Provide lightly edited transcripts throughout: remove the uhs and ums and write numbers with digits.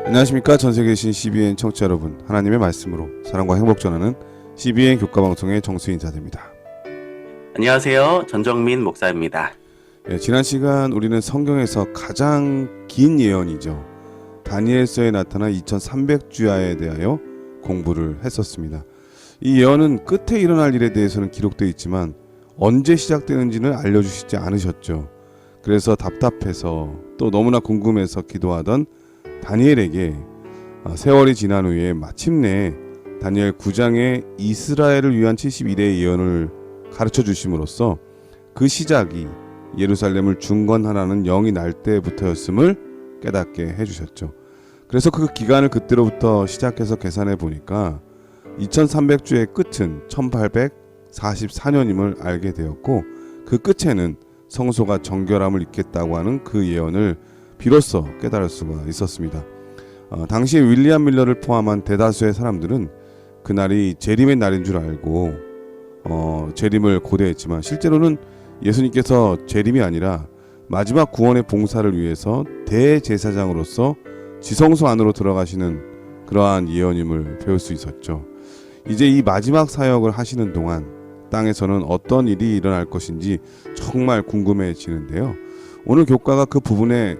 안녕하십니까. 전세계에 계신 CBN 청취자 여러분, 하나님의 말씀으로 사랑과 행복 전하는 CBN 교과방송의 정수 인사드립니다. 안녕하세요. 전정민 목사입니다. 지난 시간 우리는 성경에서 가장 긴 예언이죠, 다니엘서에 나타난 2300주야에 대하여 공부를 했었습니다. 이 예언은 끝에 일어날 일에 대해서는 기록되어 있지만 언제 시작되는지는 알려주시지 않으셨죠. 그래서 답답해서 또 너무나 궁금해서 기도하던 다니엘에게 세월이 지난 후에 마침내 다니엘 9장의 이스라엘을 위한 72대의 예언을 가르쳐 주심으로써 그 시작이 예루살렘을 중건하라는 영이 날 때부터였음을 깨닫게 해주셨죠. 그래서 그 기간을 그때로부터 시작해서 계산해 보니까 2300주의 끝은 1844년임을 알게 되었고, 그 끝에는 성소가 정결함을 잇겠다고 하는 그 예언을 비로소 깨달을 수가 있었습니다. 당시에 윌리엄 밀러를 포함한 대다수의 사람들은 그날이 재림의 날인 줄 알고 재림을 고대했지만, 실제로는 예수님께서 재림이 아니라 마지막 구원의 봉사를 위해서 대제사장으로서 지성소 안으로 들어가시는 그러한 예언임을 배울 수 있었죠. 이제 이 마지막 사역을 하시는 동안 땅에서는 어떤 일이 일어날 것인지 정말 궁금해지는데요. 오늘 교과가 그 부분의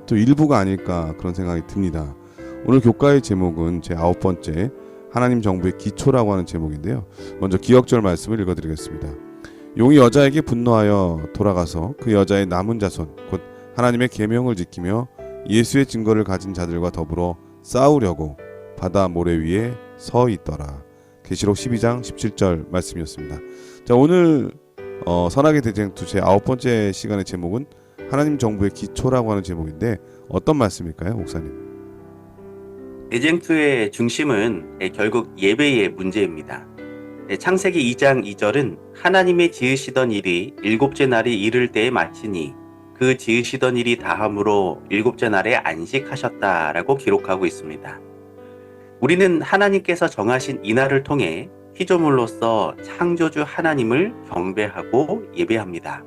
또 일부가 아닐까 그런 생각이 듭니다. 오늘 교과의 제목은 제 9번째 하나님 정부의 기초라고 하는 제목인데요. 먼저 기억절 말씀을 읽어드리겠습니다. 용이 여자에게 분노하여 돌아가서 그 여자의 남은 자손 곧 하나님의 계명을 지키며 예수의 증거를 가진 자들과 더불어 싸우려고 바다 모래 위에 서 있더라. 계시록 12장 17절 말씀이었습니다. 자, 오늘 선악의 대쟁투 제 9번째 시간의 제목은 하나님 정부의 기초라고 하는 제목인데 어떤 말씀일까요, 목사님? 대쟁투의 중심은 결국 예배의 문제입니다. 창세기 2장 2절은 하나님의 지으시던 일이 일곱째 날이 이를 때에 마치니 그 지으시던 일이 다함으로 일곱째 날에 안식하셨다라고 기록하고 있습니다. 우리는 하나님께서 정하신 이 날을 통해 피조물로서 창조주 하나님을 경배하고 예배합니다.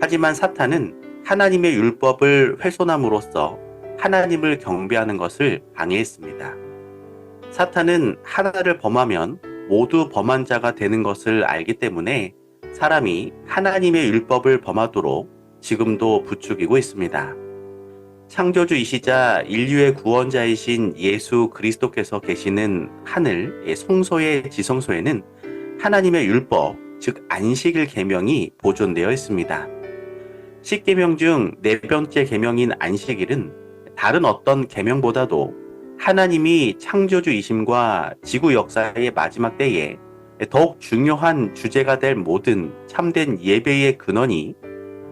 하지만 사탄은 하나님의 율법을 훼손함으로써 하나님을 경배하는 것을 방해했습니다. 사탄은 하나를 범하면 모두 범한 자가 되는 것을 알기 때문에 사람이 하나님의 율법을 범하도록 지금도 부추기고 있습니다. 창조주이시자 인류의 구원자이신 예수 그리스도께서 계시는 하늘 성소의 지성소에는 하나님의 율법, 즉 안식일 계명이 보존되어 있습니다. 10계명 중 네 번째 계명인 안식일은 다른 어떤 계명보다도 하나님이 창조주이심과 지구 역사의 마지막 때에 더욱 중요한 주제가 될 모든 참된 예배의 근원이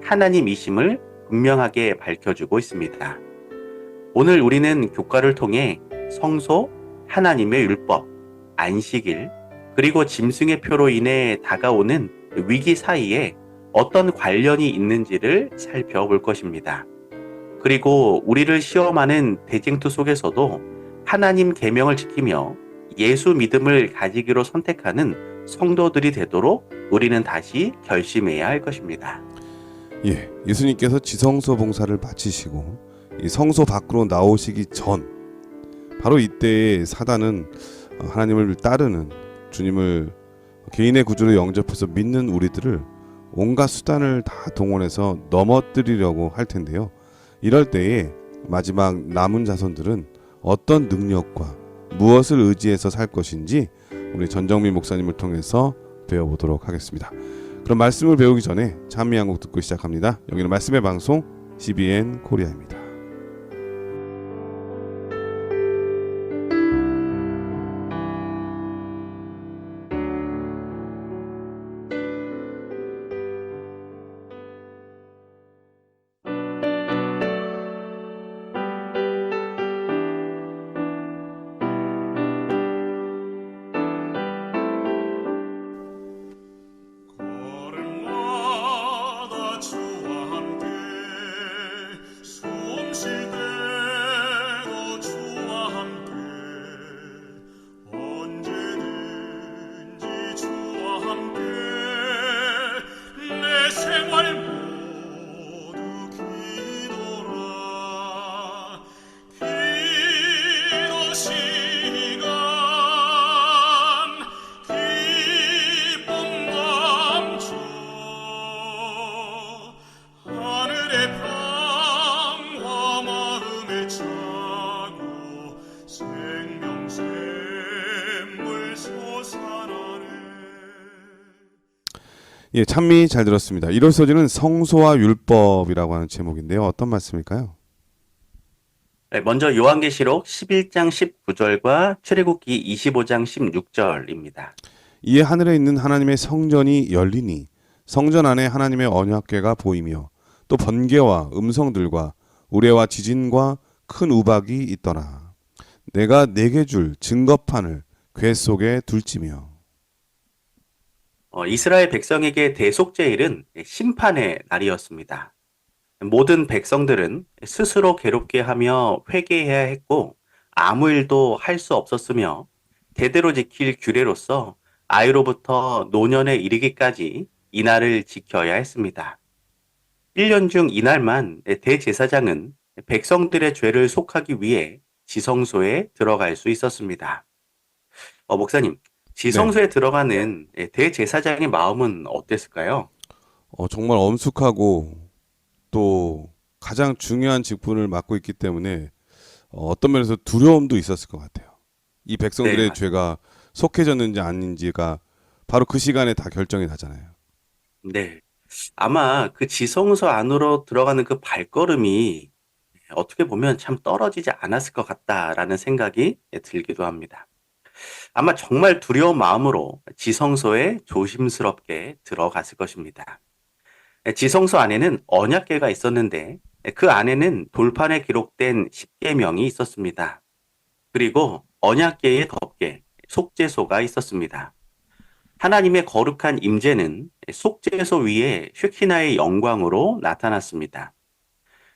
하나님이심을 분명하게 밝혀주고 있습니다. 오늘 우리는 교과를 통해 성소, 하나님의 율법, 안식일, 그리고 짐승의 표로 인해 다가오는 위기 사이에 어떤 관련이 있는지를 살펴볼 것입니다. 그리고 우리를 시험하는 대쟁투 속에서도 하나님 계명을 지키며 예수 믿음을 가지기로 선택하는 성도들이 되도록 우리는 다시 결심해야 할 것입니다. 예수님께서 지성소 봉사를 마치시고 이 성소 밖으로 나오시기 전, 바로 이때에 사단은 하나님을 따르는 주님을 개인의 구주로 영접해서 믿는 우리들을 온갖 수단을 다 동원해서 넘어뜨리려고 할 텐데요. 이럴 때에 마지막 남은 자손들은 어떤 능력과 무엇을 의지해서 살 것인지 우리 전정민 목사님을 통해서 배워보도록 하겠습니다. 그럼 말씀을 배우기 전에 찬미 한 곡 듣고 시작합니다. 여기는 말씀의 방송 CBN 코리아입니다. 걸음마다 주와 함께 예, 찬미 잘 들었습니다. 이럴 소지는 성소와 율법이라고 하는 제목인데요. 어떤 말씀일까요? 네, 먼저 요한계시록 11장 19절과 출애굽기 25장 16절입니다. 이에 하늘에 있는 하나님의 성전이 열리니 성전 안에 하나님의 언약궤가 보이며 또 번개와 음성들과 우레와 지진과 큰 우박이 있더라. 내가 네개 줄 증거판을 궤 속에 둘지며. 이스라엘 백성에게 대속죄일은 심판의 날이었습니다. 모든 백성들은 스스로 괴롭게 하며 회개해야 했고 아무 일도 할 수 없었으며 대대로 지킬 규례로서 아이로부터 노년에 이르기까지 이날을 지켜야 했습니다. 1년 중 이날만 대제사장은 백성들의 죄를 속하기 위해 지성소에 들어갈 수 있었습니다. 목사님, 네, 지성소에 들어가는 대제사장의 마음은 어땠을까요? 정말 엄숙하고 또 가장 중요한 직분을 맡고 있기 때문에 어떤 면에서 두려움도 있었을 것 같아요. 이 네, 백성들의 죄가 속해졌는지 아닌지가 바로 그 시간에 다 결정이 나잖아요. 네. 아마 그 지성소 안으로 들어가는 그 발걸음이 어떻게 보면 참 떨어지지 않았을 것 같다라는 생각이 들기도 합니다. 아마 정말 두려운 마음으로 지성소에 조심스럽게 들어갔을 것입니다. 지성소 안에는 언약궤가 있었는데 그 안에는 돌판에 기록된 십계명이 있었습니다. 그리고 언약궤의 덮개, 속죄소가 있었습니다. 하나님의 거룩한 임재는 속죄소 위에 쉐키나의 영광으로 나타났습니다.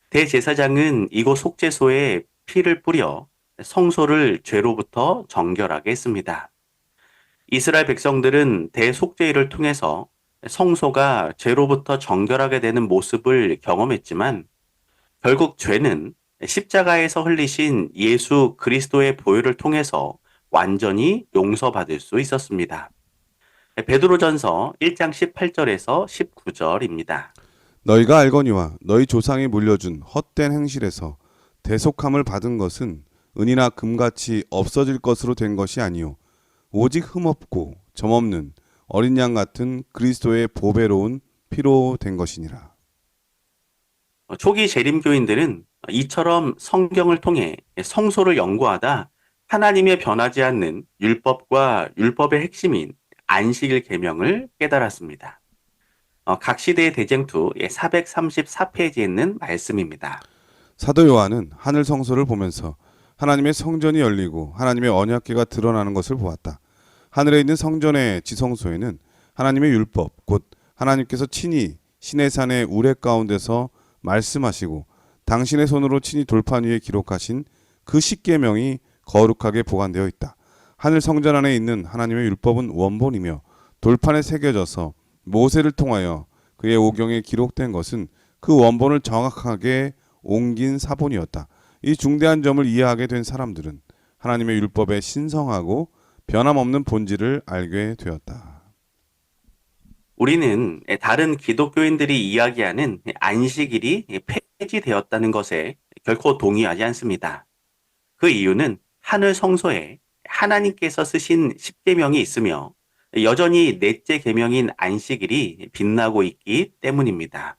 대제사장은 이곳 속죄소에 피를 뿌려 성소를 죄로부터 정결하게 했습니다. 이스라엘 백성들은 대속죄일을 통해서 성소가 죄로부터 정결하게 되는 모습을 경험했지만 결국 죄는 십자가에서 흘리신 예수 그리스도의 보혈을 통해서 완전히 용서받을 수 있었습니다. 베드로전서 1장 18절에서 19절입니다. 너희가 알거니와 너희 조상이 물려준 헛된 행실에서 대속함을 받은 것은 은이나 금같이 없어질 것으로 된 것이 아니요 오직 흠없고 점없는 어린 양 같은 그리스도의 보배로운 피로 된 것이니라. 초기 재림교인들은 이처럼 성경을 통해 성소를 연구하다 하나님의 변하지 않는 율법과 율법의 핵심인 안식일 계명을 깨달았습니다. 각 시대의 대쟁투 434페이지에 있는 말씀입니다. 사도 요한은 하늘 성소를 보면서 하나님의 성전이 열리고 하나님의 언약궤가 드러나는 것을 보았다. 하늘에 있는 성전의 지성소에는 하나님의 율법 곧 하나님께서 친히 시내산의 우레 가운데서 말씀하시고 당신의 손으로 친히 돌판 위에 기록하신 그 십계명이 거룩하게 보관되어 있다. 하늘 성전 안에 있는 하나님의 율법은 원본이며 돌판에 새겨져서 모세를 통하여 그의 오경에 기록된 것은 그 원본을 정확하게 옮긴 사본이었다. 이 중대한 점을 이해하게 된 사람들은 하나님의 율법의 신성하고 변함없는 본질을 알게 되었다. 우리는 다른 기독교인들이 이야기하는 안식일이 폐지되었다는 것에 결코 동의하지 않습니다. 그 이유는 하늘 성소에 하나님께서 쓰신 십계명이 있으며 여전히 넷째 계명인 안식일이 빛나고 있기 때문입니다.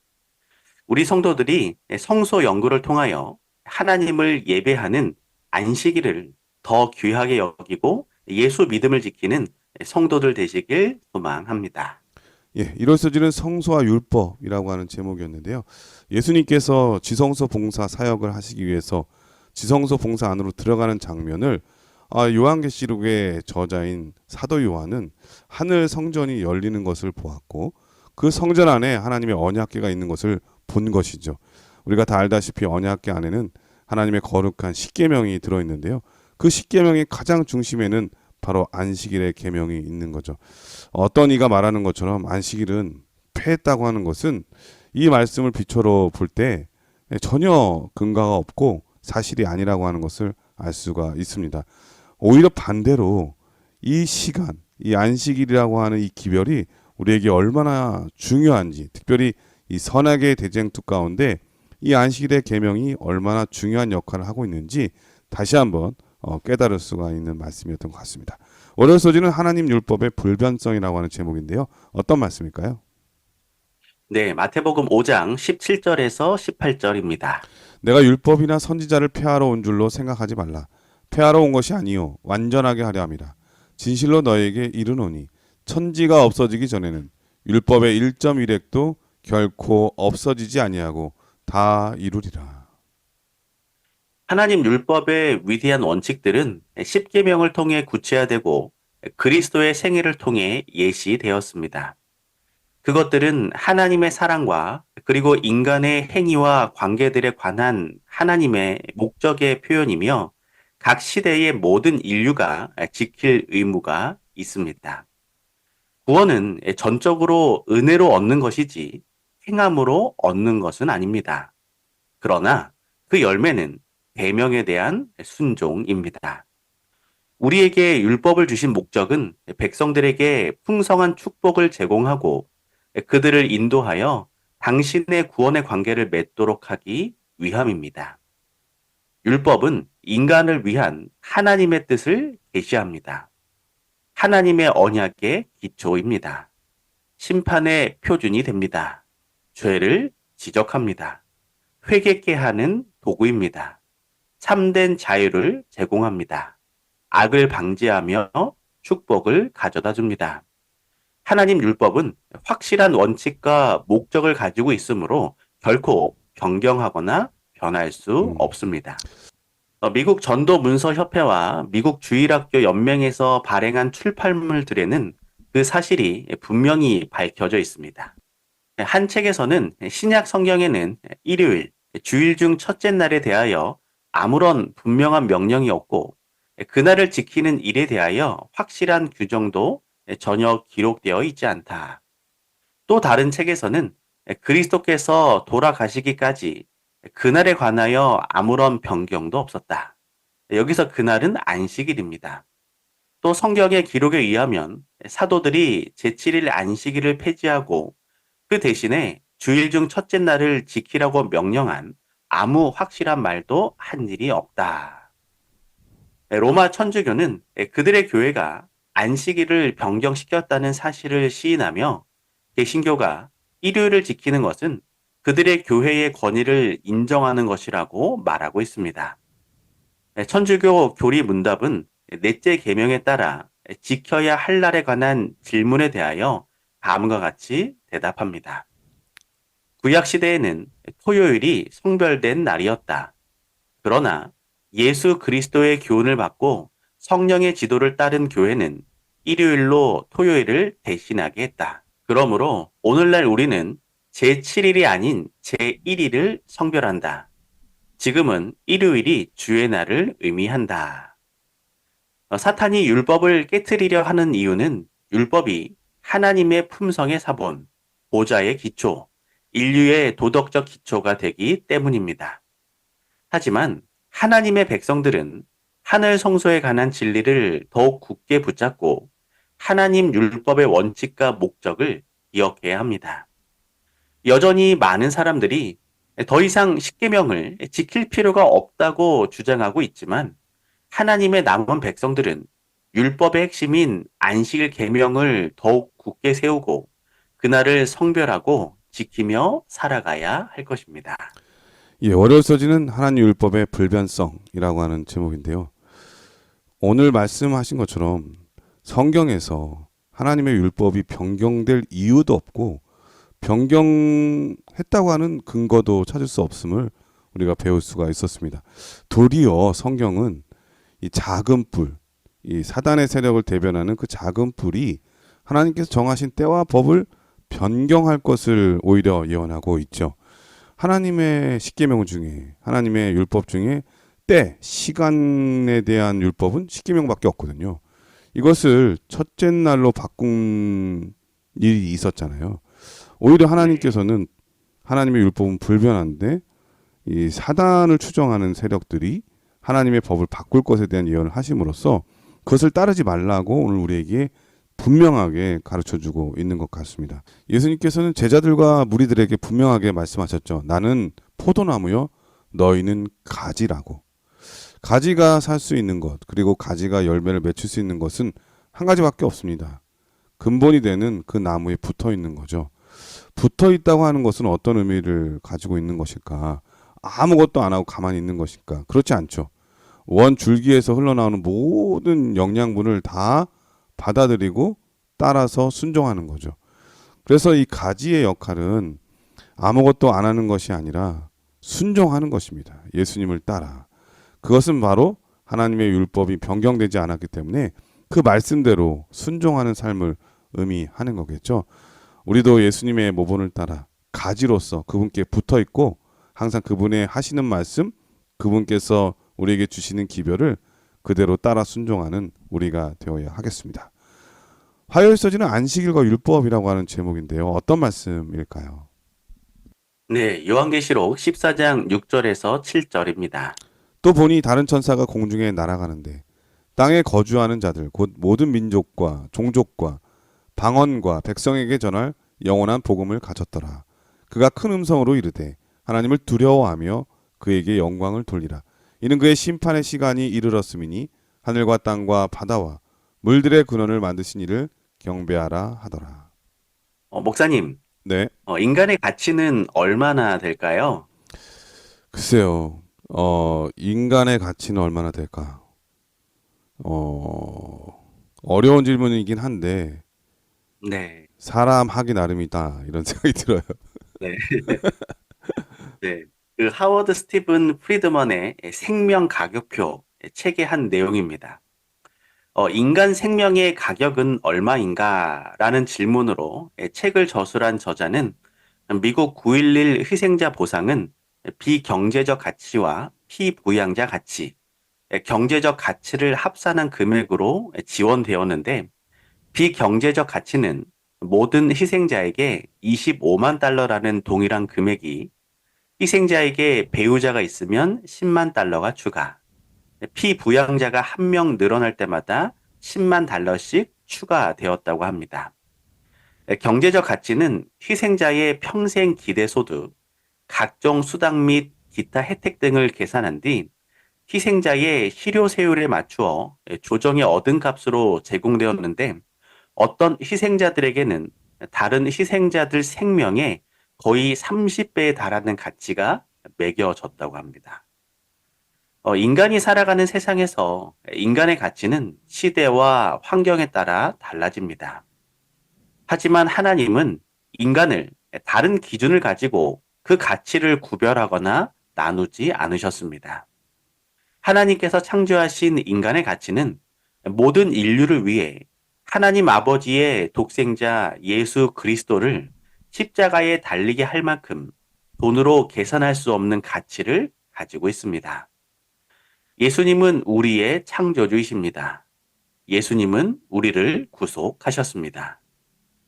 우리 성도들이 성소 연구를 통하여 하나님을 예배하는 안식일을 더 귀하게 여기고 예수 믿음을 지키는 성도들 되시길 소망합니다. 예, 이로서지는 성소와 율법이라고 하는 제목이었는데요. 예수님께서 지성소 봉사 사역을 하시기 위해서 지성소 봉사 안으로 들어가는 장면을 요한계시록의 저자인 사도 요한은 하늘 성전이 열리는 것을 보았고 그 성전 안에 하나님의 언약궤가 있는 것을 본 것이죠. 우리가 다 알다시피 언약궤 안에는 하나님의 거룩한 십계명이 들어있는데요. 그 십계명의 가장 중심에는 바로 안식일의 계명이 있는 거죠. 어떤 이가 말하는 것처럼 안식일은 폐했다고 하는 것은 이 말씀을 비춰로 볼 때 전혀 근거가 없고 사실이 아니라고 하는 것을 알 수가 있습니다. 오히려 반대로 이 시간, 이 안식일이라고 하는 이 기별이 우리에게 얼마나 중요한지, 특별히 이 선악의 대쟁투 가운데 이 안식일의 계명이 얼마나 중요한 역할을 하고 있는지 다시 한번 깨달을 수가 있는 말씀이었던 것 같습니다. 월요일 소지는 하나님 율법의 불변성이라고 하는 제목인데요. 어떤 말씀일까요? 네, 마태복음 5장 17절에서 18절입니다. 내가 율법이나 선지자를 폐하러 온 줄로 생각하지 말라. 폐하러 온 것이 아니요 완전하게 하려 함이라. 진실로 너에게 이르노니 천지가 없어지기 전에는 율법의 1.1획도 결코 없어지지 아니하고 다 이루리라. 하나님 율법의 위대한 원칙들은 십계명을 통해 구체화되고 그리스도의 생애를 통해 예시되었습니다. 그것들은 하나님의 사랑과 그리고 인간의 행위와 관계들에 관한 하나님의 목적의 표현이며 각 시대의 모든 인류가 지킬 의무가 있습니다. 구원은 전적으로 은혜로 얻는 것이지 행함으로 얻는 것은 아닙니다. 그러나 그 열매는 계명에 대한 순종입니다. 우리에게 율법을 주신 목적은 백성들에게 풍성한 축복을 제공하고 그들을 인도하여 당신의 구원의 관계를 맺도록 하기 위함입니다. 율법은 인간을 위한 하나님의 뜻을 계시합니다. 하나님의 언약의 기초입니다. 심판의 표준이 됩니다. 죄를 지적합니다. 회개케 하는 도구입니다. 참된 자유를 제공합니다. 악을 방지하며 축복을 가져다 줍니다. 하나님 율법은 확실한 원칙과 목적을 가지고 있으므로 결코 변경하거나 변할 수 음. 없습니다. 미국 전도문서협회와 미국 주일학교 연맹에서 발행한 출판물들에는 그 사실이 분명히 밝혀져 있습니다. 한 책에서는 신약 성경에는 일요일, 주일 중 첫째 날에 대하여 아무런 분명한 명령이 없고 그날을 지키는 일에 대하여 확실한 규정도 전혀 기록되어 있지 않다. 또 다른 책에서는 그리스도께서 돌아가시기까지 그날에 관하여 아무런 변경도 없었다. 여기서 그날은 안식일입니다. 또 성경의 기록에 의하면 사도들이 제7일 안식일을 폐지하고 그 대신에 주일 중 첫째 날을 지키라고 명령한 아무 확실한 말도 한 일이 없다. 로마 천주교는 그들의 교회가 안식일을 변경시켰다는 사실을 시인하며 개신교가 일요일을 지키는 것은 그들의 교회의 권위를 인정하는 것이라고 말하고 있습니다. 천주교 교리 문답은 넷째 계명에 따라 지켜야 할 날에 관한 질문에 대하여 다음과 같이 대답합니다. 구약 시대에는 토요일이 성별된 날이었다. 그러나 예수 그리스도의 교훈을 받고 성령의 지도를 따른 교회는 일요일로 토요일을 대신하게 했다. 그러므로 오늘날 우리는 제7일이 아닌 제1일을 성별한다. 지금은 일요일이 주의 날을 의미한다. 사탄이 율법을 깨트리려 하는 이유는 율법이 하나님의 품성의 사본, 보좌의 기초, 인류의 도덕적 기초가 되기 때문입니다. 하지만 하나님의 백성들은 하늘 성소에 관한 진리를 더욱 굳게 붙잡고 하나님 율법의 원칙과 목적을 기억해야 합니다. 여전히 많은 사람들이 더 이상 십계명을 지킬 필요가 없다고 주장하고 있지만 하나님의 남은 백성들은 율법의 핵심인 안식일 계명을 더욱 굳게 세우고 그날을 성별하고 지키며 살아가야 할 것입니다. 예, 월요일 서지는 하나님 율법의 불변성이라고 하는 제목인데요. 오늘 말씀하신 것처럼 성경에서 하나님의 율법이 변경될 이유도 없고 변경했다고 하는 근거도 찾을 수 없음을 우리가 배울 수가 있었습니다. 도리어 성경은 이 작은 뿔, 이 사단의 세력을 대변하는 그 작은 뿔이 하나님께서 정하신 때와 법을 변경할 것을 오히려 예언하고 있죠. 하나님의 십계명 중에, 하나님의 율법 중에 때, 시간에 대한 율법은 십계명밖에 없거든요. 이것을 첫째 날로 바꾼 일이 있었잖아요. 오히려 하나님께서는 하나님의 율법은 불변한데 이 사단을 추정하는 세력들이 하나님의 법을 바꿀 것에 대한 예언을 하심으로써 그것을 따르지 말라고 오늘 우리에게 분명하게 가르쳐주고 있는 것 같습니다. 예수님께서는 제자들과 무리들에게 분명하게 말씀하셨죠. 나는 포도나무요, 너희는 가지라고. 가지가 살 수 있는 것, 그리고 가지가 열매를 맺힐 수 있는 것은 한 가지밖에 없습니다. 근본이 되는 그 나무에 붙어 있는 거죠. 붙어 있다고 하는 것은 어떤 의미를 가지고 있는 것일까? 아무것도 안 하고 가만히 있는 것일까? 그렇지 않죠. 원 줄기에서 흘러나오는 모든 영양분을 다 받아들이고 따라서 순종하는 거죠. 그래서 이 가지의 역할은 아무것도 안 하는 것이 아니라 순종하는 것입니다. 예수님을 따라. 그것은 바로 하나님의 율법이 변경되지 않았기 때문에 그 말씀대로 순종하는 삶을 의미하는 거겠죠. 우리도 예수님의 모본을 따라 가지로서 그분께 붙어 있고 항상 그분의 하시는 말씀, 그분께서 우리에게 주시는 기별을 그대로 따라 순종하는 우리가 되어야 하겠습니다. 화요일 서지는 안식일과 율법이라고 하는 제목인데요. 어떤 말씀일까요? 네, 요한계시록 14장 6절에서 7절입니다. 또 보니 다른 천사가 공중에 날아가는데 땅에 거주하는 자들 곧 모든 민족과 종족과 방언과 백성에게 전할 영원한 복음을 가졌더라. 그가 큰 음성으로 이르되 하나님을 두려워하며 그에게 영광을 돌리라. 이는 그의 심판의 시간이 이르렀음이니 하늘과 땅과 바다와 물들의 근원을 만드신 이를 경배하라 하더라. 목사님, 네, 인간의 가치는 얼마나 될까요? 글쎄요. 인간의 가치는 얼마나 될까? 어려운 질문이긴 한데 네, 사람 하기 나름이다 이런 생각이 들어요. 네, 네. 그 하워드 스티븐 프리드먼의 생명 가격표 책의 한 내용입니다. 인간 생명의 가격은 얼마인가? 라는 질문으로 책을 저술한 저자는 미국 9.11 희생자 보상은 비경제적 가치와 피부양자 가치, 경제적 가치를 합산한 금액으로 지원되었는데 비경제적 가치는 모든 희생자에게 25만 달러라는 동일한 금액이 희생자에게 배우자가 있으면 10만 달러가 추가, 피부양자가 한 명 늘어날 때마다 10만 달러씩 추가되었다고 합니다. 경제적 가치는 희생자의 평생 기대 소득, 각종 수당 및 기타 혜택 등을 계산한 뒤 희생자의 실효세율에 맞추어 조정에 얻은 값으로 제공되었는데 어떤 희생자들에게는 다른 희생자들 생명의 거의 30배에 달하는 가치가 매겨졌다고 합니다. 인간이 살아가는 세상에서 인간의 가치는 시대와 환경에 따라 달라집니다. 하지만 하나님은 인간을 다른 기준을 가지고 그 가치를 구별하거나 나누지 않으셨습니다. 하나님께서 창조하신 인간의 가치는 모든 인류를 위해 하나님 아버지의 독생자 예수 그리스도를 십자가에 달리게 할 만큼 돈으로 계산할 수 없는 가치를 가지고 있습니다. 예수님은 우리의 창조주이십니다. 예수님은 우리를 구속하셨습니다.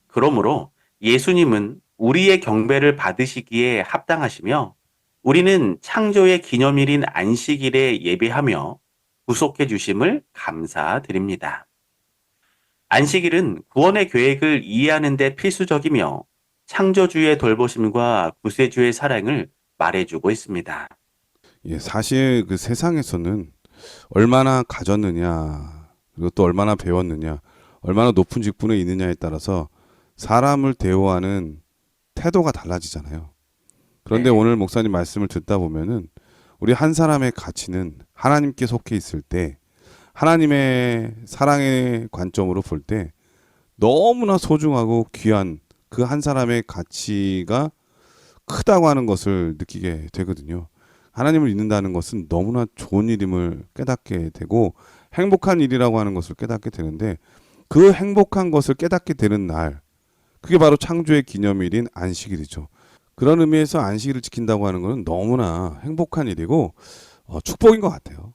그러므로 예수님은 우리의 경배를 받으시기에 합당하시며 우리는 창조의 기념일인 안식일에 예배하며 구속해 주심을 감사드립니다. 안식일은 구원의 계획을 이해하는 데 필수적이며 창조주의 돌보심과 구세주의 사랑을 말해주고 있습니다. 예, 사실 그 세상에서는 얼마나 가졌느냐, 그리고 또 얼마나 배웠느냐, 얼마나 높은 직분에 있느냐에 따라서 사람을 대우하는 태도가 달라지잖아요. 그런데 네, 오늘 목사님 말씀을 듣다 보면은 우리 한 사람의 가치는 하나님께 속해 있을 때 하나님의 사랑의 관점으로 볼 때 너무나 소중하고 귀한 그 한 사람의 가치가 크다고 하는 것을 느끼게 되거든요. 하나님을 믿는다는 것은 너무나 좋은 일임을 깨닫게 되고 행복한 일이라고 하는 것을 깨닫게 되는데 그 행복한 것을 깨닫게 되는 날, 그게 바로 창조의 기념일인 안식일이죠. 그런 의미에서 안식일을 지킨다고 하는 것은 너무나 행복한 일이고 축복인 것 같아요.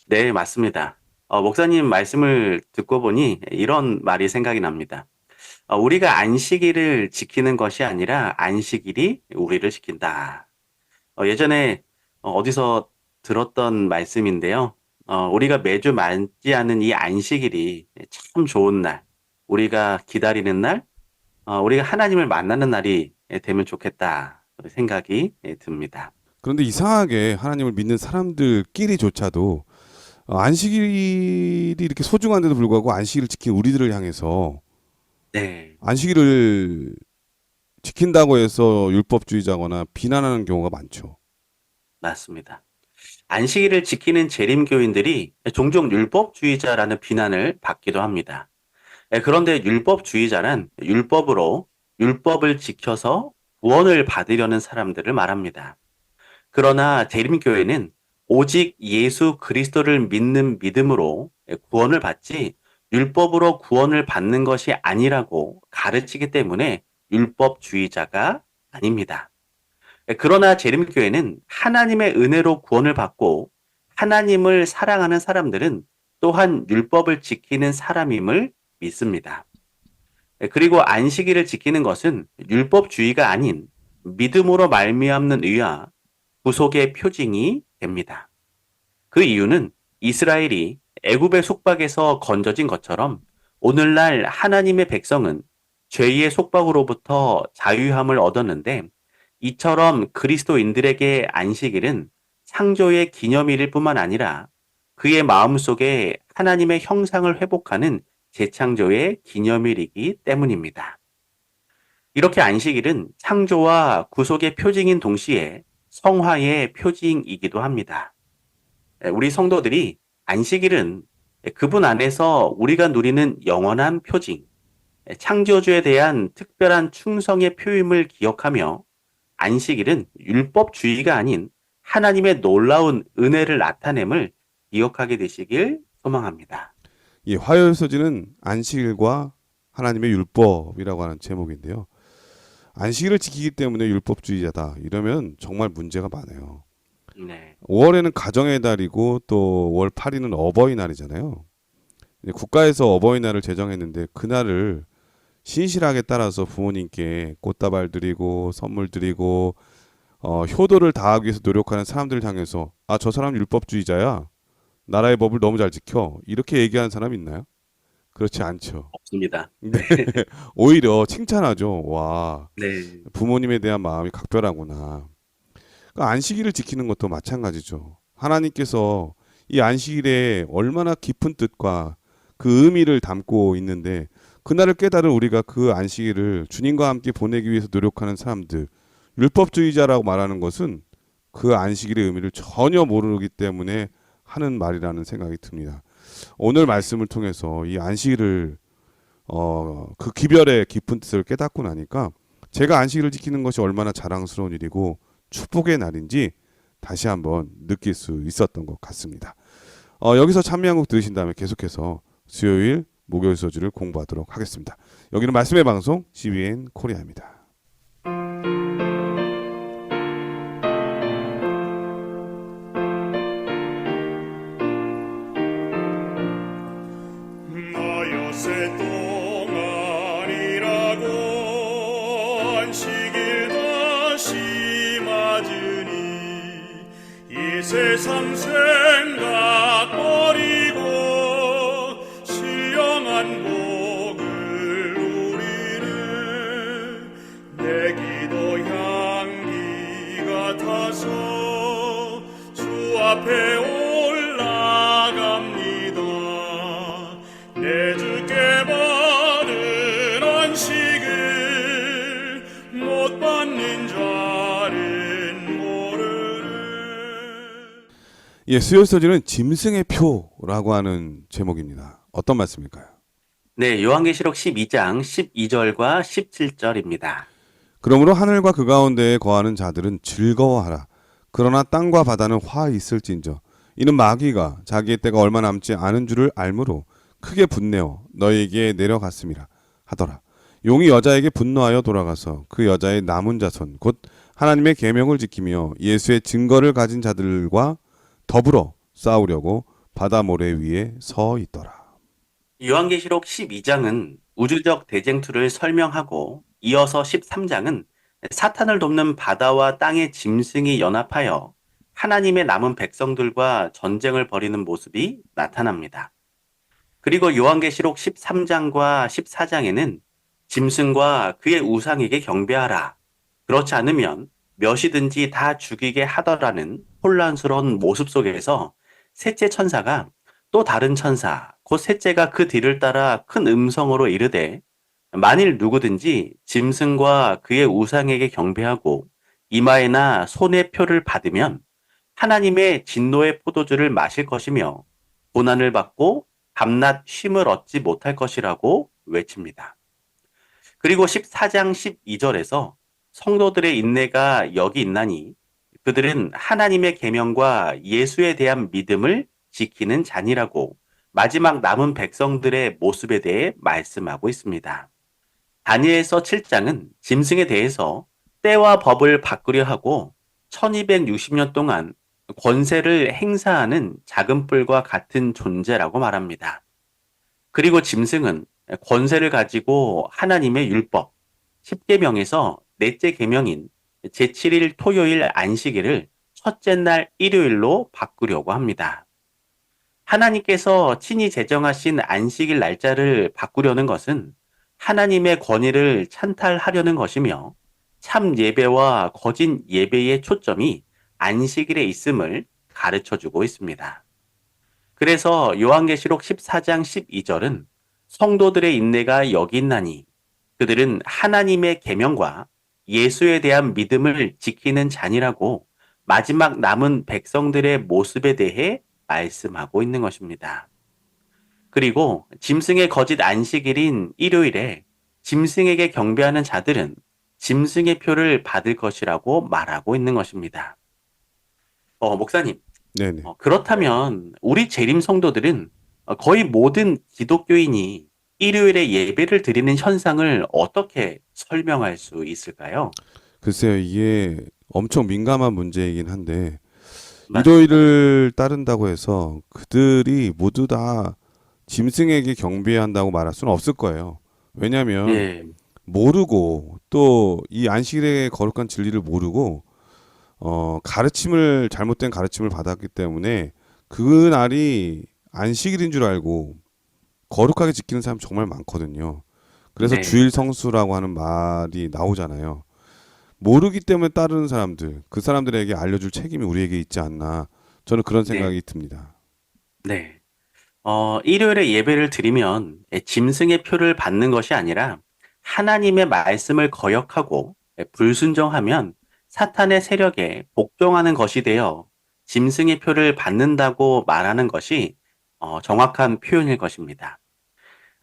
네, 맞습니다. 목사님 말씀을 듣고 보니 이런 말이 생각이 납니다. 우리가 안식일을 지키는 것이 아니라 안식일이 우리를 지킨다. 예전에 어디서 들었던 말씀인데요. 우리가 매주 맞이하는 이 안식일이 참 좋은 날, 우리가 기다리는 날, 우리가 하나님을 만나는 날이 되면 좋겠다 생각이 듭니다. 그런데 이상하게 하나님을 믿는 사람들끼리조차도 안식일이 이렇게 소중한데도 불구하고 안식일을 지킨 우리들을 향해서 네, 안식일을 지킨다고 해서 율법주의자거나 비난하는 경우가 많죠. 맞습니다. 안식일을 지키는 재림교인들이 종종 율법주의자라는 비난을 받기도 합니다. 그런데 율법주의자는 율법으로 율법을 지켜서 구원을 받으려는 사람들을 말합니다. 그러나 재림교회는 오직 예수 그리스도를 믿는 믿음으로 구원을 받지 율법으로 구원을 받는 것이 아니라고 가르치기 때문에 율법주의자가 아닙니다. 그러나 재림교회는 하나님의 은혜로 구원을 받고 하나님을 사랑하는 사람들은 또한 율법을 지키는 사람임을 믿습니다. 그리고 안식일을 지키는 것은 율법주의가 아닌 믿음으로 말미암는 의와 구속의 표징이 됩니다. 그 이유는 이스라엘이 애굽의 속박에서 건져진 것처럼 오늘날 하나님의 백성은 죄의 속박으로부터 자유함을 얻었는데 이처럼 그리스도인들에게 안식일은 창조의 기념일일 뿐만 아니라 그의 마음속에 하나님의 형상을 회복하는 재창조의 기념일이기 때문입니다. 이렇게 안식일은 창조와 구속의 표징인 동시에 성화의 표징이기도 합니다. 우리 성도들이 안식일은 그분 안에서 우리가 누리는 영원한 표징, 창조주에 대한 특별한 충성의 표임을 기억하며 안식일은 율법주의가 아닌 하나님의 놀라운 은혜를 나타냄을 기억하게 되시길 소망합니다. 이 화요일서지는 안식일과 하나님의 율법이라고 하는 제목인데요. 안식일을 지키기 때문에 율법주의자다. 이러면 정말 문제가 많아요. 네, 5월에는 가정의 달이고 또 5월 8일은 어버이날이잖아요. 국가에서 어버이날을 제정했는데 그날을 신실하게 따라서 부모님께 꽃다발 드리고 선물 드리고 효도를 다하기 위해서 노력하는 사람들을 향해서 저 사람 율법주의자야. 나라의 법을 너무 잘 지켜. 이렇게 얘기하는 사람 있나요? 그렇지 않죠. 없습니다. 네. 오히려 칭찬하죠. 와, 네, 부모님에 대한 마음이 각별하구나. 그러니까 안식일을 지키는 것도 마찬가지죠. 하나님께서 이 안식일에 얼마나 깊은 뜻과 그 의미를 담고 있는데 그날을 깨달은 우리가 그 안식일을 주님과 함께 보내기 위해서 노력하는 사람들, 율법주의자라고 말하는 것은 그 안식일의 의미를 전혀 모르기 때문에 하는 말이라는 생각이 듭니다. 오늘 말씀을 통해서 이 안식일을 그 기별의 깊은 뜻을 깨닫고 나니까 제가 안식일을 지키는 것이 얼마나 자랑스러운 일이고 축복의 날인지 다시 한번 느낄 수 있었던 것 같습니다. 여기서 찬미한곡 들으신 다음에 계속해서 수요일 목요일 소주를 공부하도록 하겠습니다. 여기는 말씀의 방송 CBN 코리아입니다. 나여세 동안이라고 안식일 다시 맞으니 이 세상 생각 버리고 신령한 복을 누리는 내 기도 향기 같아서 주 앞에 올라갑니다. 내 주께 받은 안식을 못 받는 자는 모르는. 예, 수요일 소주는 짐승의 표라고 하는 제목입니다. 어떤 말씀일까요? 네, 요한계시록 12장 12절과 17절입니다. 그러므로 하늘과 그 가운데에 거하는 자들은 즐거워하라. 그러나 땅과 바다는 화 있을진저. 이는 마귀가 자기의 때가 얼마 남지 않은 줄을 알므로 크게 분내어 너희에게 내려갔음이라 하더라. 용이 여자에게 분노하여 돌아가서 그 여자의 남은 자손 곧 하나님의 계명을 지키며 예수의 증거를 가진 자들과 더불어 싸우려고 바다 모래 위에 서 있더라. 요한계시록 12장은 우주적 대쟁투를 설명하고 이어서 13장은 사탄을 돕는 바다와 땅의 짐승이 연합하여 하나님의 남은 백성들과 전쟁을 벌이는 모습이 나타납니다. 그리고 요한계시록 13장과 14장에는 짐승과 그의 우상에게 경배하라. 그렇지 않으면 몇이든지 다 죽이게 하더라는 혼란스러운 모습 속에서 셋째 천사가 또 다른 천사, 곧 셋째가 그 뒤를 따라 큰 음성으로 이르되 만일 누구든지 짐승과 그의 우상에게 경배하고 이마에나 손에 표를 받으면 하나님의 진노의 포도주를 마실 것이며 고난을 받고 밤낮 쉼을 얻지 못할 것이라고 외칩니다. 그리고 14장 12절에서 성도들의 인내가 여기 있나니 그들은 하나님의 계명과 예수에 대한 믿음을 지키는 자니라고 마지막 남은 백성들의 모습에 대해 말씀하고 있습니다. 다니엘서 7장은 짐승에 대해서 때와 법을 바꾸려 하고 1260년 동안 권세를 행사하는 작은 뿔과 같은 존재라고 말합니다. 그리고 짐승은 권세를 가지고 하나님의 율법, 10계명에서 넷째 계명인 제7일 토요일 안식일을 첫째 날 일요일로 바꾸려고 합니다. 하나님께서 친히 제정하신 안식일 날짜를 바꾸려는 것은 하나님의 권위를 찬탈하려는 것이며 참 예배와 거짓 예배의 초점이 안식일에 있음을 가르쳐 주고 있습니다. 그래서 요한계시록 14장 12절은 성도들의 인내가 여기 있나니 그들은 하나님의 계명과 예수에 대한 믿음을 지키는 자니라고 마지막 남은 백성들의 모습에 대해 말씀하고 있는 것입니다. 그리고 짐승의 거짓 안식일인 일요일에 짐승에게 경배하는 자들은 짐승의 표를 받을 것이라고 말하고 있는 것입니다. 목사님, 네네. 그렇다면 우리 재림 성도들은 거의 모든 기독교인이 일요일에 예배를 드리는 현상을 어떻게 설명할 수 있을까요? 글쎄요, 이게 엄청 민감한 문제이긴 한데, 맞습니다. 일요일을 따른다고 해서 그들이 모두 다 짐승에게 경배한다고 말할 수는 없을 거예요. 왜냐하면 예, 모르고 또 이 안식일의 거룩한 진리를 모르고 가르침을 잘못된 가르침을 받았기 때문에 그날이 안식일인 줄 알고 거룩하게 지키는 사람 정말 많거든요. 그래서 네, 주일 성수라고 하는 말이 나오잖아요. 모르기 때문에 따르는 사람들, 그 사람들에게 알려줄 책임이 우리에게 있지 않나. 저는 그런 네, 생각이 듭니다. 네. 일요일에 예배를 드리면 짐승의 표를 받는 것이 아니라 하나님의 말씀을 거역하고 불순종하면 사탄의 세력에 복종하는 것이 되어 짐승의 표를 받는다고 말하는 것이 정확한 표현일 것입니다.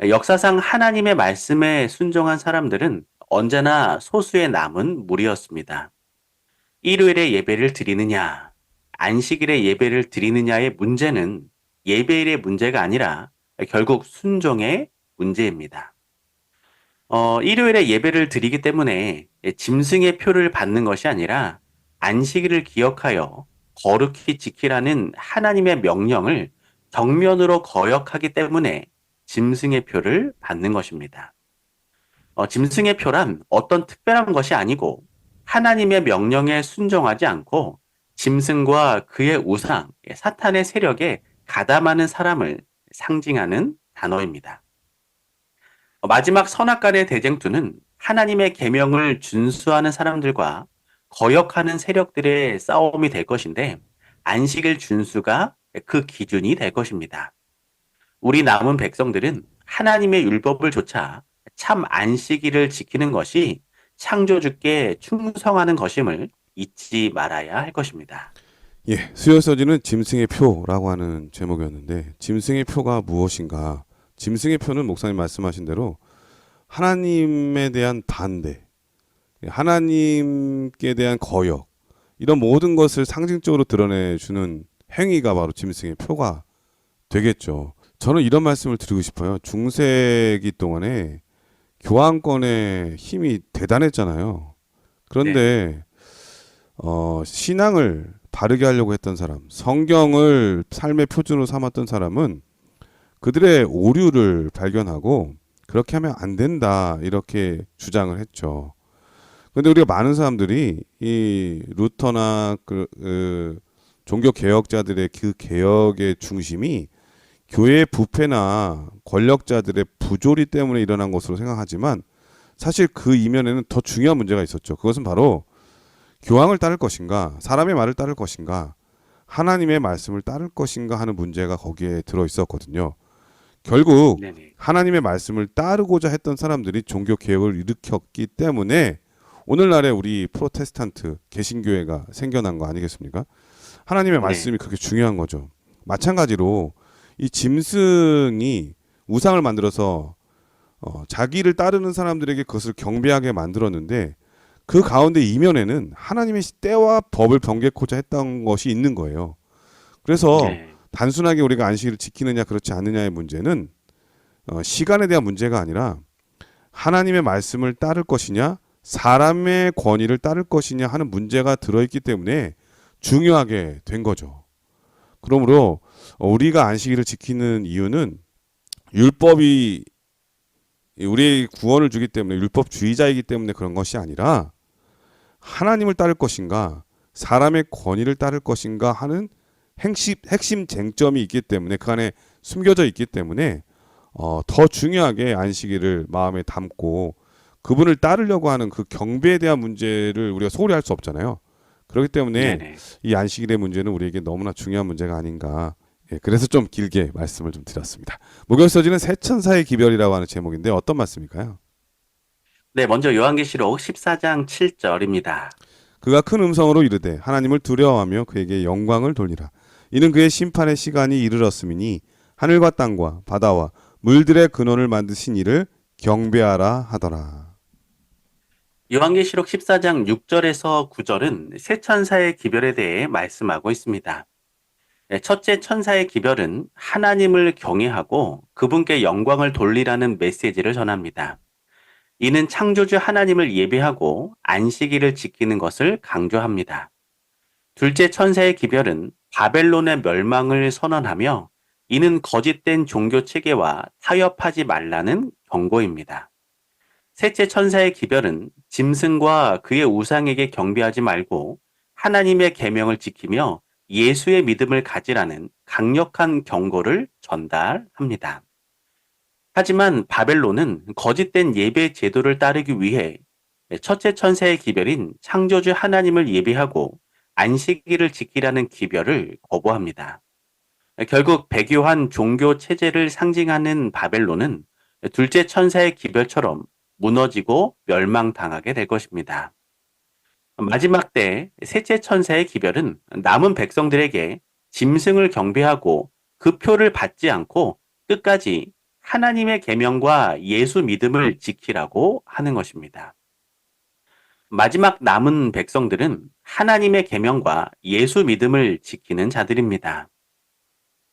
역사상 하나님의 말씀에 순종한 사람들은 언제나 소수의 남은 무리였습니다. 일요일에 예배를 드리느냐, 안식일에 예배를 드리느냐의 문제는 예배일의 문제가 아니라 결국 순종의 문제입니다. 일요일에 예배를 드리기 때문에 짐승의 표를 받는 것이 아니라 안식일을 기억하여 거룩히 지키라는 하나님의 명령을 정면으로 거역하기 때문에 짐승의 표를 받는 것입니다. 짐승의 표란 어떤 특별한 것이 아니고 하나님의 명령에 순종하지 않고 짐승과 그의 우상, 사탄의 세력에 가담하는 사람을 상징하는 단어입니다. 마지막 선악간의 대쟁투는 하나님의 계명을 준수하는 사람들과 거역하는 세력들의 싸움이 될 것인데 안식일 준수가 그 기준이 될 것입니다. 우리 남은 백성들은 하나님의 율법을 조차 참 안식일을 지키는 것이 창조주께 충성하는 것임을 잊지 말아야 할 것입니다. 예, 수요서지는 짐승의 표라고 하는 제목이었는데 짐승의 표가 무엇인가? 짐승의 표는 목사님 말씀하신 대로 하나님에 대한 반대, 하나님께 대한 거역 이런 모든 것을 상징적으로 드러내주는 행위가 바로 짐승의 표가 되겠죠. 저는 이런 말씀을 드리고 싶어요. 중세기 동안에 교황권의 힘이 대단했잖아요. 네, 그런데 신앙을 바르게 하려고 했던 사람, 성경을 삶의 표준으로 삼았던 사람은 그들의 오류를 발견하고 그렇게 하면 안 된다 이렇게 주장을 했죠. 그런데 우리가 많은 사람들이 이 루터나 종교 개혁자들의 그 개혁의 중심이 교회의 부패나 권력자들의 부조리 때문에 일어난 것으로 생각하지만 사실 그 이면에는 더 중요한 문제가 있었죠. 그것은 바로 교황을 따를 것인가, 사람의 말을 따를 것인가, 하나님의 말씀을 따를 것인가 하는 문제가 거기에 들어 있었거든요. 결국 네네. 하나님의 말씀을 따르고자 했던 사람들이 종교 개혁을 일으켰기 때문에 오늘날의 우리 프로테스탄트 개신교회가 생겨난 거 아니겠습니까? 하나님의 네. 말씀이 그렇게 중요한 거죠. 마찬가지로 이 짐승이 우상을 만들어서 자기를 따르는 사람들에게 그것을 경배하게 만들었는데 그 가운데 이면에는 하나님의 때와 법을 변개코자 했던 것이 있는 거예요. 그래서 네. 단순하게 우리가 안식일을 지키느냐 그렇지 않느냐의 문제는 시간에 대한 문제가 아니라 하나님의 말씀을 따를 것이냐 사람의 권위를 따를 것이냐 하는 문제가 들어있기 때문에 중요하게 된 거죠. 그러므로 우리가 안식일을 지키는 이유는 율법이 우리의 구원을 주기 때문에 율법주의자이기 때문에 그런 것이 아니라 하나님을 따를 것인가 사람의 권위를 따를 것인가 하는 핵심 쟁점이 있기 때문에 그 안에 숨겨져 있기 때문에 더 중요하게 안식일을 마음에 담고 그분을 따르려고 하는 그 경배에 대한 문제를 우리가 소홀히 할 수 없잖아요. 그렇기 때문에 네네. 이 안식일의 문제는 우리에게 너무나 중요한 문제가 아닌가. 예, 그래서 좀 길게 말씀을 좀 드렸습니다. 목요일서지는 새 천사의 기별이라고 하는 제목인데 어떤 말씀일까요? 네, 먼저 요한계시록 14장 7절입니다. 그가 큰 음성으로 이르되 하나님을 두려워하며 그에게 영광을 돌리라. 이는 그의 심판의 시간이 이르렀음이니 하늘과 땅과 바다와 물들의 근원을 만드신 이를 경배하라 하더라. 요한계시록 14장 6절에서 9절은 새 천사의 기별에 대해 말씀하고 있습니다. 네, 첫째 천사의 기별은 하나님을 경외하고 그분께 영광을 돌리라는 메시지를 전합니다. 이는 창조주 하나님을 예배하고 안식일을 지키는 것을 강조합니다. 둘째 천사의 기별은 바벨론의 멸망을 선언하며 이는 거짓된 종교 체계와 타협하지 말라는 경고입니다. 셋째 천사의 기별은 짐승과 그의 우상에게 경배하지 말고 하나님의 계명을 지키며 예수의 믿음을 가지라는 강력한 경고를 전달합니다. 하지만 바벨론은 거짓된 예배 제도를 따르기 위해 첫째 천사의 기별인 창조주 하나님을 예배하고 안식일을 지키라는 기별을 거부합니다. 결국 배교한 종교 체제를 상징하는 바벨론은 둘째 천사의 기별처럼 무너지고 멸망당하게 될 것입니다. 마지막 때 셋째 천사의 기별은 남은 백성들에게 짐승을 경배하고 그 표를 받지 않고 끝까지 하나님의 계명과 예수 믿음을 지키라고 하는 것입니다. 마지막 남은 백성들은 하나님의 계명과 예수 믿음을 지키는 자들입니다.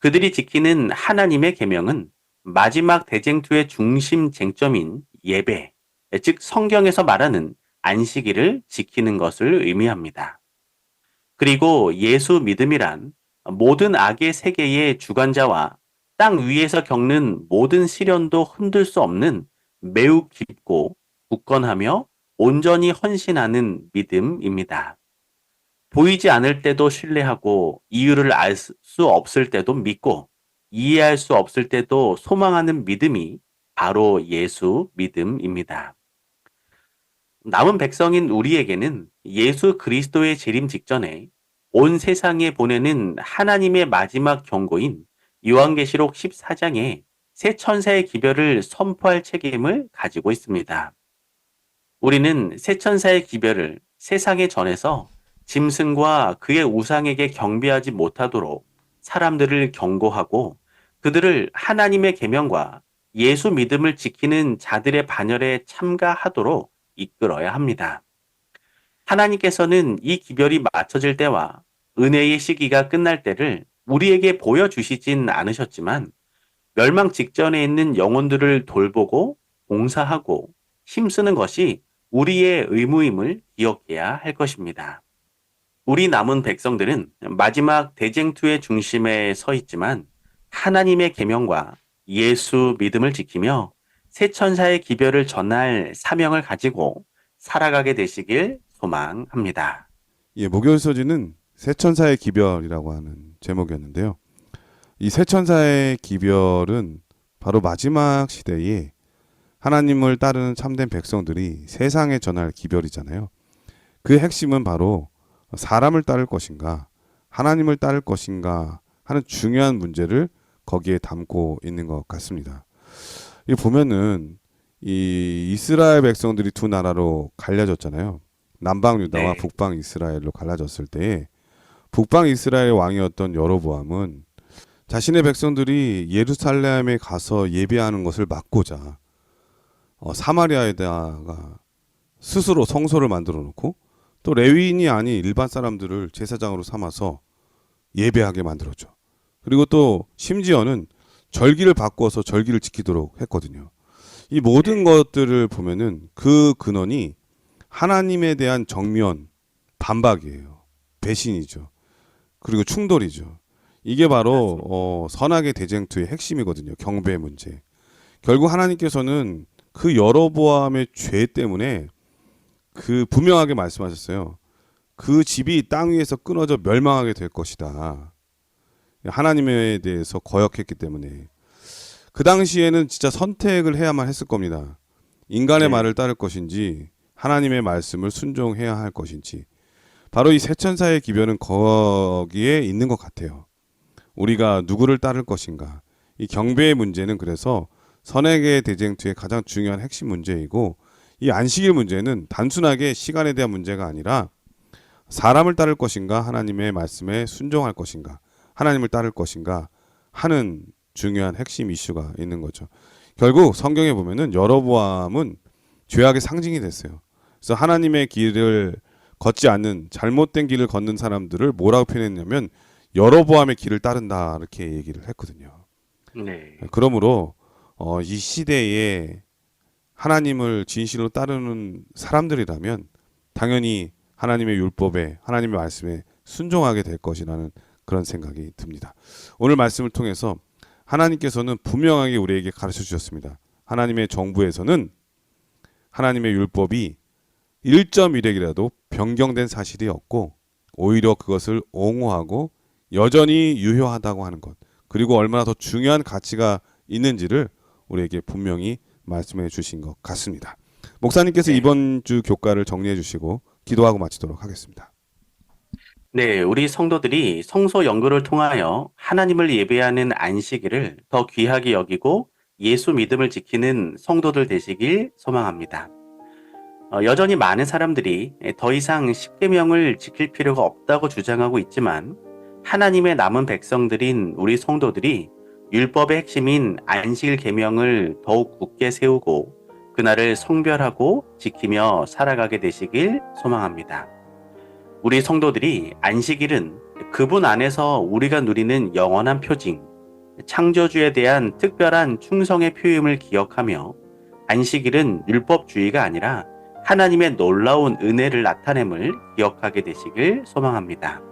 그들이 지키는 하나님의 계명은 마지막 대쟁투의 중심 쟁점인 예배, 즉 성경에서 말하는 안식일을 지키는 것을 의미합니다. 그리고 예수 믿음이란 모든 악의 세계의 주관자와 땅 위에서 겪는 모든 시련도 흔들 수 없는 매우 깊고 굳건하며 온전히 헌신하는 믿음입니다. 보이지 않을 때도 신뢰하고 이유를 알 수 없을 때도 믿고 이해할 수 없을 때도 소망하는 믿음이 바로 예수 믿음입니다. 남은 백성인 우리에게는 예수 그리스도의 재림 직전에 온 세상에 보내는 하나님의 마지막 경고인 요한계시록 14장에 새 천사의 기별을 선포할 책임을 가지고 있습니다. 우리는 새 천사의 기별을 세상에 전해서 짐승과 그의 우상에게 경배하지 못하도록 사람들을 경고하고 그들을 하나님의 계명과 예수 믿음을 지키는 자들의 반열에 참가하도록 이끌어야 합니다. 하나님께서는 이 기별이 맞춰질 때와 은혜의 시기가 끝날 때를 우리에게 보여주시진 않으셨지만 멸망 직전에 있는 영혼들을 돌보고 봉사하고 힘쓰는 것이 우리의 의무임을 기억해야 할 것입니다. 우리 남은 백성들은 마지막 대쟁투의 중심에 서 있지만 하나님의 계명과 예수 믿음을 지키며 새 천사의 기별을 전할 사명을 가지고 살아가게 되시길 소망합니다. 예, 목요일 서지는 새 천사의 기별이라고 하는 제목이었는데요. 이 새 천사의 기별은 바로 마지막 시대에 하나님을 따르는 참된 백성들이 세상에 전할 기별이잖아요. 그 핵심은 바로 사람을 따를 것인가, 하나님을 따를 것인가 하는 중요한 문제를 거기에 담고 있는 것 같습니다. 이 보면은 이 이스라엘 백성들이 두 나라로 갈려졌잖아요. 남방 유다와 네. 북방 이스라엘로 갈라졌을 때 북방 이스라엘 왕이었던 여로보암은 자신의 백성들이 예루살렘에 가서 예배하는 것을 막고자 사마리아에다가 스스로 성소를 만들어 놓고 또 레위인이 아닌 일반 사람들을 제사장으로 삼아서 예배하게 만들었죠. 그리고 또 심지어는 절기를 바꿔서 절기를 지키도록 했거든요. 이 모든 것들을 보면은 그 근원이 하나님에 대한 정면 반박이에요. 배신이죠. 그리고 충돌이죠. 이게 바로 선악의 대쟁투의 핵심이거든요. 경배 문제. 결국 하나님께서는 그 여로보암의 죄 때문에 그 분명하게 말씀하셨어요. 그 집이 땅 위에서 끊어져 멸망하게 될 것이다. 하나님에 대해서 거역했기 때문에. 그 당시에는 진짜 선택을 해야만 했을 겁니다. 인간의 네. 말을 따를 것인지 하나님의 말씀을 순종해야 할 것인지. 바로 이 세천사의 기별은 거기에 있는 것 같아요. 우리가 누구를 따를 것인가. 이 경배의 문제는 그래서 선악의 대쟁투의 가장 중요한 핵심 문제이고, 이 안식일 문제는 단순하게 시간에 대한 문제가 아니라 사람을 따를 것인가 하나님의 말씀에 순종할 것인가 하나님을 따를 것인가 하는 중요한 핵심 이슈가 있는 거죠. 결국 성경에 보면은 여로보암은 죄악의 상징이 됐어요. 그래서 하나님의 길을 걷지 않는 잘못된 길을 걷는 사람들을 뭐라고 표현했냐면 여로보암의 길을 따른다 이렇게 얘기를 했거든요. 네. 그러므로 이 시대에 하나님을 진실로 따르는 사람들이라면 당연히 하나님의 율법에 하나님의 말씀에 순종하게 될 것이라는 그런 생각이 듭니다. 오늘 말씀을 통해서 하나님께서는 분명하게 우리에게 가르쳐 주셨습니다. 하나님의 정부에서는 하나님의 율법이 1.1핵이라도 변경된 사실이 없고 오히려 그것을 옹호하고 여전히 유효하다고 하는 것, 그리고 얼마나 더 중요한 가치가 있는지를 우리에게 분명히 말씀해 주신 것 같습니다. 목사님께서 네. 이번 주 교과를 정리해 주시고 기도하고 마치도록 하겠습니다. 네, 우리 성도들이 성소 연구를 통하여 하나님을 예배하는 안식일을 더 귀하게 여기고 예수 믿음을 지키는 성도들 되시길 소망합니다. 여전히 많은 사람들이 더 이상 십계명을 지킬 필요가 없다고 주장하고 있지만 하나님의 남은 백성들인 우리 성도들이 율법의 핵심인 안식일 계명을 더욱 굳게 세우고 그날을 성별하고 지키며 살아가게 되시길 소망합니다. 우리 성도들이 안식일은 그분 안에서 우리가 누리는 영원한 표징, 창조주에 대한 특별한 충성의 표임을 기억하며 안식일은 율법주의가 아니라 하나님의 놀라운 은혜를 나타냄을 기억하게 되시길 소망합니다.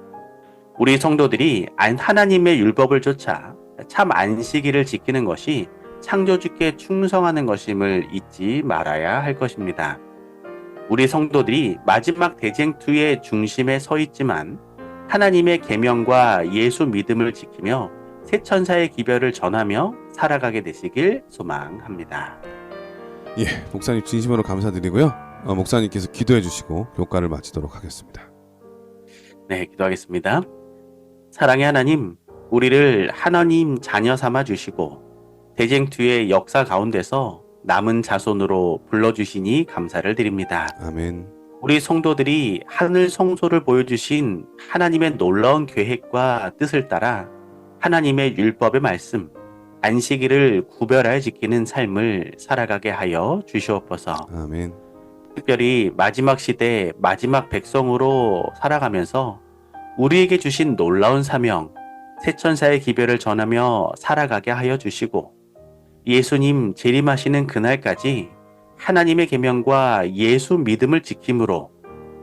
우리 성도들이 하나님의 율법을 쫓아 참 안식일을 지키는 것이 창조주께 충성하는 것임을 잊지 말아야 할 것입니다. 우리 성도들이 마지막 대쟁투의 중심에 서 있지만 하나님의 계명과 예수 믿음을 지키며 새 천사의 기별을 전하며 살아가게 되시길 소망합니다. 예, 목사님 진심으로 감사드리고요. 목사님께서 기도해 주시고 교과를 마치도록 하겠습니다. 네, 기도하겠습니다. 사랑의 하나님, 우리를 하나님 자녀 삼아 주시고 대쟁투의 역사 가운데서 남은 자손으로 불러주시니 감사를 드립니다. 아멘. 우리 성도들이 하늘 성소를 보여주신 하나님의 놀라운 계획과 뜻을 따라 하나님의 율법의 말씀, 안식일을 구별하여 지키는 삶을 살아가게 하여 주시옵소서. 아멘. 특별히 마지막 시대 마지막 백성으로 살아가면서 우리에게 주신 놀라운 사명, 새천사의 기별을 전하며 살아가게 하여 주시고 예수님 재림하시는 그날까지 하나님의 계명과 예수 믿음을 지킴으로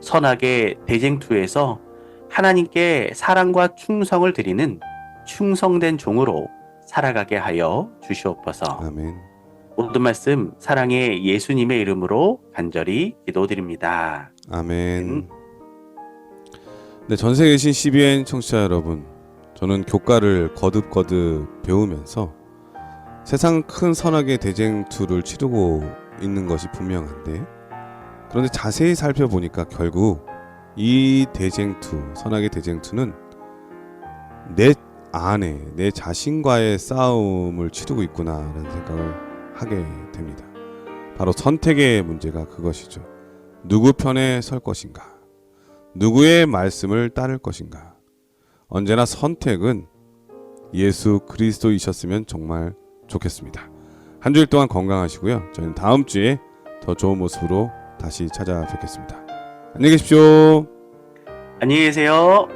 선악의 대쟁투에서 하나님께 사랑과 충성을 드리는 충성된 종으로 살아가게 하여 주시옵소서. 아멘. 모든 말씀 사랑의 예수님의 이름으로 간절히 기도드립니다. 아멘. 네, 전 세계 계신 CBN 청취자 여러분, 저는 교과를 거듭거듭 배우면서 세상 큰 선악의 대쟁투를 치르고 있는 것이 분명한데, 그런데 자세히 살펴보니까 결국 이 대쟁투, 선악의 대쟁투는 내 안에 내 자신과의 싸움을 치르고 있구나라는 생각을 하게 됩니다. 바로 선택의 문제가 그것이죠. 누구 편에 설 것인가? 누구의 말씀을 따를 것인가? 언제나 선택은 예수 그리스도이셨으면 정말 좋겠습니다. 한 주일 동안 건강하시고요. 저희는 다음 주에 더 좋은 모습으로 다시 찾아뵙겠습니다. 안녕히 계십시오. 안녕히 계세요.